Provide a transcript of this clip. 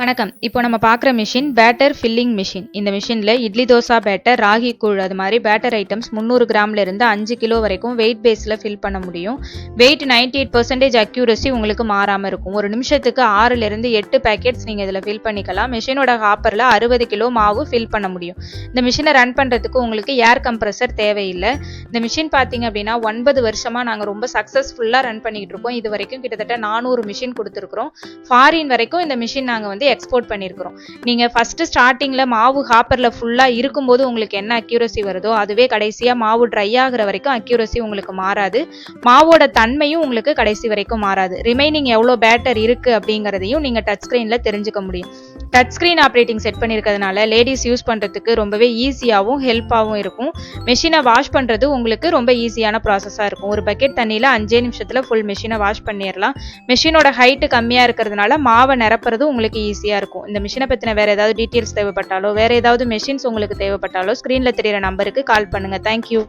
வணக்கம். இப்போ நம்ம பார்க்குற மிஷின் பேட்டர் ஃபில்லிங் மிஷின். இந்த மிஷினில் இட்லி தோசை பேட்டர், ராகி கூழ் அது மாதிரி பேட்டர் ஐட்டம்ஸ் 300 கிராம்ல இருந்து 5 கிலோ வரைக்கும் வெயிட் பேஸில் ஃபில் பண்ண முடியும். வெயிட் 98% அக்யூரசி உங்களுக்கு மாறாமல் இருக்கும். ஒரு நிமிஷத்துக்கு 6லிருந்து 8 பேக்கெட்ஸ் நீங்கள் இதில் ஃபில் பண்ணிக்கலாம். மிஷினோட ஹாப்பரில் 60 கிலோ மாவு ஃபில் பண்ண முடியும். இந்த மிஷினை ரன் பண்ணுறதுக்கு உங்களுக்கு ஏர் கம்ப்ரஸர் தேவையில்லை. இந்த மிஷின் பார்த்தீங்க அப்படின்னா 9 வருஷமாக நாங்கள் ரொம்ப சக்ஸஸ்ஃபுல்லாக ரன் பண்ணிக்கிட்டு இருக்கோம். இது வரைக்கும் கிட்டத்தட்ட 400 மிஷின் கொடுத்துருக்குறோம். ஃபாரின் வரைக்கும் இந்த மிஷின் நாங்கள் எக்ஸ்போர்ட் பண்ணியிருக்கிறோம். நீங்க ஃபர்ஸ்ட் ஸ்டார்டிங்ல மாவு ஹாப்பர்ல ஃபுல்லா இருக்கும்போது உங்களுக்கு என்ன அக்யூரசி வருதோ அதுவே கடைசியா மாவு ட்ரை ஆகுற வரைக்கும் அக்யூரசி உங்களுக்கு மாறாது. மாவோட தன்மையும் உங்களுக்கு கடைசி வரைக்கும் மாறாது. ரிமைனிங் எவ்வளோ பேட்டர் இருக்கு அப்படிங்கிறதையும் நீங்க டச் ஸ்கிரீன்ல தெரிஞ்சுக்க முடியும். டச் ஸ்கிரீன் ஆப்ரேட்டிங் செட் பண்ணியிருக்கிறதுனால லேடிஸ் யூஸ் பண்றதுக்கு ரொம்பவே ஈஸியாகவும் ஹெல்ப்பாகவும் இருக்கும். மெஷினை வாஷ் பண்றது உங்களுக்கு ரொம்ப ஈஸியான ப்ராசஸா இருக்கும். ஒரு பக்கெட் தண்ணியில 5 நிமிஷத்துல ஃபுல் மெஷினை வாஷ் பண்ணிடலாம். மெஷினோட ஹைட் கம்மியா இருக்கிறதுனால மாவை நிரப்புறது உங்களுக்கு ஈஸியா இருக்கும். இந்த மிஷினை பத்தின வேற ஏதாவது டீட்டெயில்ஸ் தேவைப்பட்டாலோ வேற ஏதாவது மெஷின்ஸ் உங்களுக்கு தேவைப்பட்டாலோ ஸ்கிரீன்ல தெரியுற நம்பருக்கு கால் பண்ணுங்க. தேங்க்யூ.